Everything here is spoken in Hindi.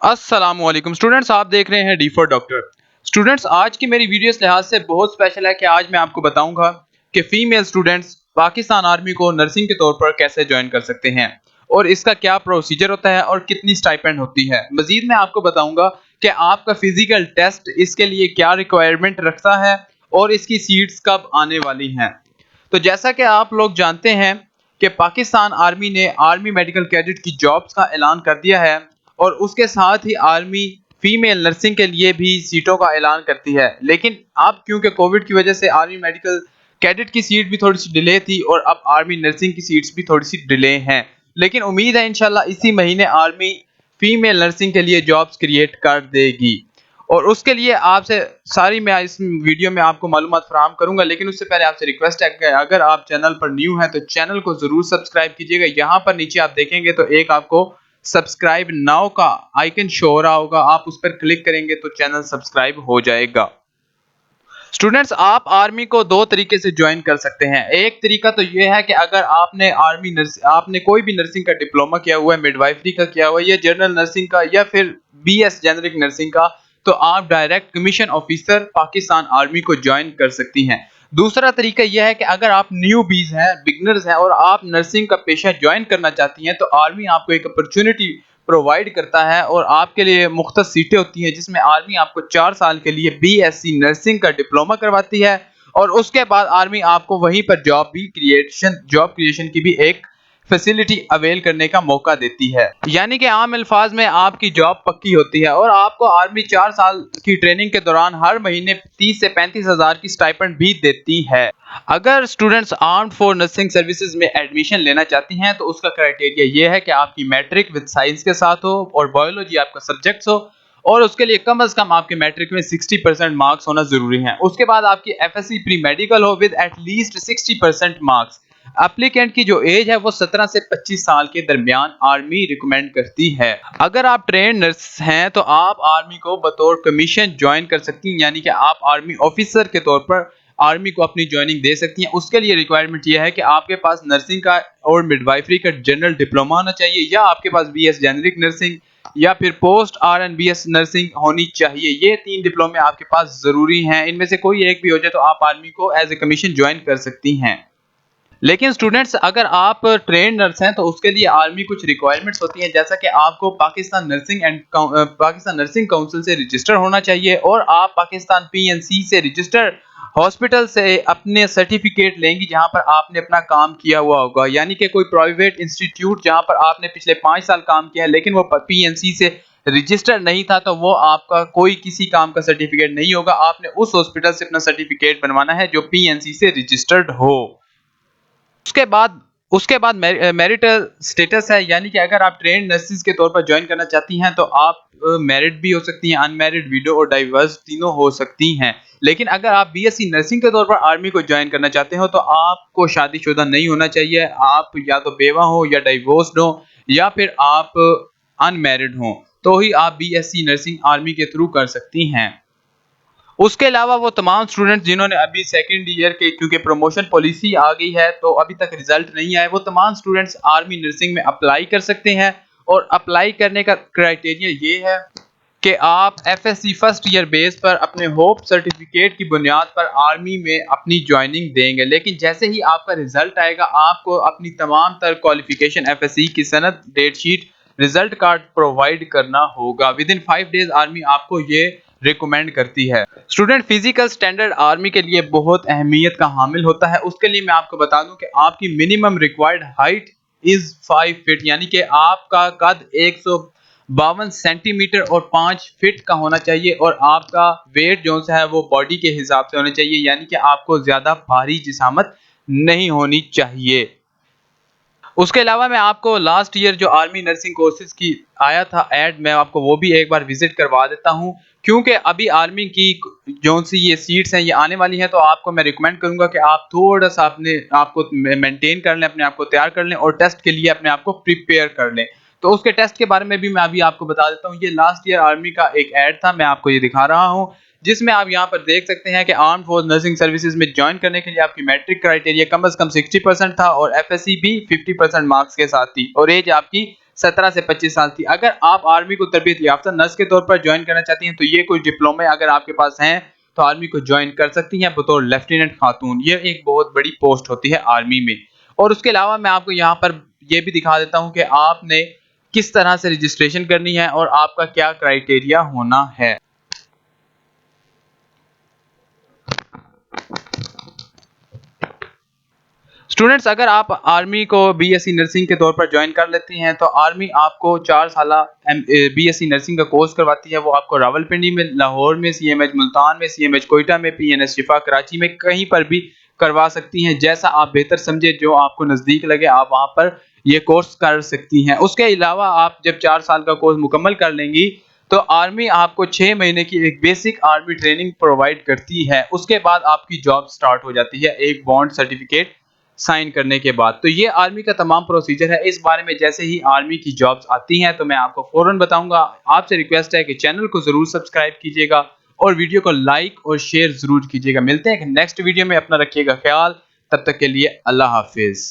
अस्सलामुअलैकुम स्टूडेंट्स, आप देख रहे हैं डी फॉर डॉक्टर। स्टूडेंट्स, आज की मेरी वीडियो इस लिहाज से बहुत स्पेशल है कि आज मैं आपको बताऊंगा कि फीमेल स्टूडेंट्स पाकिस्तान आर्मी को नर्सिंग के तौर पर कैसे ज्वाइन कर सकते हैं और इसका क्या प्रोसीजर होता है और कितनी स्टाइपेंड होती है। मजीद मैं आपको बताऊंगा कि आपका फिजिकल टेस्ट इसके लिए क्या रिक्वायरमेंट रखता है और इसकी सीट्स कब आने वाली हैं। तो जैसा कि आप लोग जानते हैं कि पाकिस्तान आर्मी ने आर्मी मेडिकल कैडेट की जॉब्स का ऐलान कर दिया है और उसके साथ ही आर्मी फीमेल नर्सिंग के लिए भी सीटों का ऐलान करती है। लेकिन अब क्योंकि कोविड की वजह से आर्मी मेडिकल कैडेट की सीट भी थोड़ी सी डिले थी और अब आर्मी नर्सिंग की सीट्स भी थोड़ी सी डिले हैं। लेकिन उम्मीद है इंशाल्लाह इसी महीने आर्मी फीमेल नर्सिंग के लिए जॉब्स क्रिएट कर देगी और उसके लिए आपसे सारी मैं इस वीडियो में आपको मालूमात फराहम करूंगा। लेकिन उससे पहले आपसे रिक्वेस्ट है कि अगर आप चैनल पर न्यू हैं तो चैनल को जरूर सब्सक्राइब कीजिएगा। यहाँ पर नीचे आप देखेंगे तो एक आपको सब्सक्राइब नाउ का आइकन शो हो रहा होगा, आप उस पर क्लिक करेंगे तो चैनल सब्सक्राइब हो जाएगा। स्टूडेंट्स, आप आर्मी को दो तरीके से ज्वाइन कर सकते हैं। एक तरीका तो ये है कि अगर आपने कोई भी नर्सिंग का डिप्लोमा किया हुआ है, मिडवाइफरी का किया हुआ है या जनरल नर्सिंग का या फिर बीएस जेनरिक नर्सिंग का, तो आप direct commission officer Pakistan army को ज्वाइन कर सकती हैं। दूसरा तरीका यह है कि अगर आप न्यू बीज हैं, बिगनर्स हैं और आप नर्सिंग का पेशा ज्वाइन करना चाहती हैं तो आर्मी आपको एक अपॉर्चुनिटी प्रोवाइड करता है और आपके लिए मुख्तलिफ सीटें होती हैं जिसमें आर्मी आपको 4 साल के लिए बीएससी नर्सिंग का डिप्लोमा करवाती है और उसके बाद आर्मी आपको वहीं पर जॉब क्रिएशन की भी एक फैसिलिटी अवेल करने का मौका देती है। यानी कि आम अल्फाज में आपकी जॉब पक्की होती है और आपको आर्मी 4 साल की ट्रेनिंग के दौरान हर महीने 30 से 35 हज़ार की स्टाइपेंड भी देती है। अगर students armed force nursing services में एडमिशन लेना चाहती हैं तो उसका क्राइटेरिया ये है कि आपकी मैट्रिक विद साइंस के साथ हो और बायोलॉजी आपका सब्जेक्ट्स हो और उसके लिए कम से कम आपके मैट्रिक में 60% मार्क्स होना जरूरी है। उसके बाद आपकी एफएससी प्री मेडिकल हो विद एटलीस्ट 60% मार्क्स। एप्लीकेंट की जो एज है वो 17 से 25 साल के दरमियान आर्मी रिकमेंड करती है। अगर आप ट्रेन नर्स हैं तो आप आर्मी को बतौर कमीशन ज्वाइन कर सकती हैं, यानी कि आप आर्मी ऑफिसर के तौर पर आर्मी को अपनी ज्वाइनिंग दे सकती हैं। उसके लिए रिक्वायरमेंट यह है कि आपके पास नर्सिंग का और मिडवाइफरी का जनरल डिप्लोमा होना चाहिए या आपके पास बीएस जेनरिक नर्सिंग या फिर पोस्ट आरएनबीएस नर्सिंग होनी चाहिए। ये 3 डिप्लोमे आपके पास जरूरी हैं। इनमें से कोई एक भी हो जाए तो आप आर्मी को एज ए कमीशन ज्वाइन कर सकती हैं। लेकिन स्टूडेंट्स, अगर आप ट्रेन नर्स हैं तो उसके लिए आर्मी कुछ रिक्वायरमेंट्स होती हैं, जैसा कि आपको पाकिस्तान नर्सिंग काउंसिल से रजिस्टर होना चाहिए और आप पाकिस्तान पीएनसी से रजिस्टर्ड हॉस्पिटल से अपने सर्टिफिकेट लेंगी जहां पर आपने अपना काम किया हुआ होगा। यानी कि कोई प्राइवेट इंस्टीट्यूट जहां पर आपने पिछले 5 साल काम किया है लेकिन वो पीएनसी से रजिस्टर नहीं था तो वो आपका कोई किसी काम का सर्टिफिकेट नहीं होगा। आपने उस हॉस्पिटल से अपना सर्टिफिकेट बनवाना है जो पीएनसी से रजिस्टर्ड हो। उसके बाद मैरिटल स्टेटस है, यानी कि अगर आप ट्रेंड नर्सेज के तौर पर ज्वाइन करना चाहती हैं तो आप मैरिड भी हो सकती हैं, अनमैरिड, विडो और डाइवर्स तीनों हो सकती हैं। लेकिन अगर आप बीएससी नर्सिंग के तौर पर आर्मी को ज्वाइन करना चाहते हो तो आपको शादीशुदा नहीं होना चाहिए। आप या तो बेवा हो या डाइवोर्स्ड हो या फिर आप अनमैरिड हो तो ही आप बीएससी नर्सिंग आर्मी के थ्रू कर सकती हैं। उसके अलावा वो तमाम स्टूडेंट्स जिन्होंने अभी सेकंड ईयर के, क्योंकि प्रमोशन पॉलिसी आ गई है तो अभी तक रिजल्ट नहीं आए, वो तमाम स्टूडेंट्स आर्मी नर्सिंग में अप्लाई कर सकते हैं। और अप्लाई करने का क्राइटेरिया ये है कि आप एफएससी फर्स्ट ईयर बेस पर अपने होप सर्टिफिकेट की बुनियाद पर आर्मी में अपनी ज्वाइनिंग देंगे। लेकिन जैसे ही आपका रिजल्ट आएगा आपको अपनी तमाम तर क्वालिफिकेशन, एफएससी की सनद, date sheet, result card provide करना होगा। विद इन 5 डेज आर्मी आपको ये रिकमेंड करती है। स्टूडेंट, फिजिकल स्टैंडर्ड आर्मी के लिए बहुत अहमियत का हामिल होता है। उसके लिए मैं आपको बता दूं कि आपकी minimum required height is 5 feet, यानी कि आपका कद 152 सेंटीमीटर और 5 फीट का होना चाहिए और आपका वेट जो है वो बॉडी के हिसाब से होना चाहिए, यानी कि आपको ज्यादा भारी जिसामत नहीं होनी चाहिए। उसके अलावा मैं आपको लास्ट ईयर जो आर्मी नर्सिंग कोर्सेज की आया था ऐड, मैं आपको वो भी एक बार विजिट करवा देता हूं, क्योंकि अभी आर्मी की जो सी ये सीट्स हैं ये आने वाली हैं तो आपको मैं रिकमेंड करूंगा कि आप थोड़ा सा अपने आप को मेंटेन कर लें, अपने आप को तैयार कर लें और टेस्ट के लिए अपने आप को प्रिपेयर कर लें। तो उसके टेस्ट के बारे में भी मैं अभी आपको बता देता हूँ। ये लास्ट ईयर आर्मी का एक ऐड था, मैं आपको ये दिखा रहा हूँ, जिसमें आप यहाँ पर देख सकते हैं कि आर्म फोर्स नर्सिंग सर्विसेज में ज्वाइन करने के लिए आपकी मैट्रिक क्राइटेरिया कम से कम 60% था और एफएससी भी 50% मार्क्स के साथ थी और एज आपकी 17 से 25 साल थी। अगर आप आर्मी को तरबियत याफ्ता नर्स के तौर पर ज्वाइन करना चाहती हैं तो ये कुछ डिप्लोमे अगर आपके पास हैं तो आर्मी को ज्वाइन कर सकती हैं बतौर लेफ्टिनेंट खातून। ये एक बहुत बड़ी पोस्ट होती है आर्मी में। और उसके अलावा मैं आपको यहाँ पर ये भी दिखा देता हूँ कि आपने किस तरह से रजिस्ट्रेशन करनी है और आपका क्या क्राइटेरिया होना है। स्टूडेंट्स, अगर आप आर्मी को बीएससी नर्सिंग के तौर पर ज्वाइन कर लेती हैं तो आर्मी आपको 4 साला बीएससी नर्सिंग का कोर्स करवाती है। वो आपको रावलपिंडी में, लाहौर में, सीएमएच मुल्तान में, सीएमएच कोयटा में, पीएनएस शिफा कराची में, कहीं पर भी करवा सकती हैं। जैसा आप बेहतर समझे, जो आपको नज़दीक लगे, आप वहाँ पर ये कोर्स कर सकती हैं। उसके अलावा आप जब 4 साल का कोर्स मुकम्मल कर लेंगी तो आर्मी आपको 6 महीने की एक बेसिक आर्मी ट्रेनिंग प्रोवाइड करती है। उसके बाद आपकी जॉब स्टार्ट हो जाती है एक बॉन्ड सर्टिफिकेट साइन करने के बाद। तो ये आर्मी का तमाम प्रोसीजर है। इस बारे में जैसे ही आर्मी की जॉब्स आती हैं तो मैं आपको फौरन बताऊंगा। आपसे रिक्वेस्ट है कि चैनल को जरूर सब्सक्राइब कीजिएगा और वीडियो को लाइक और शेयर जरूर कीजिएगा। मिलते हैं नेक्स्ट वीडियो में, अपना रखिएगा ख्याल। तब तक के लिए अल्लाह हाफिज।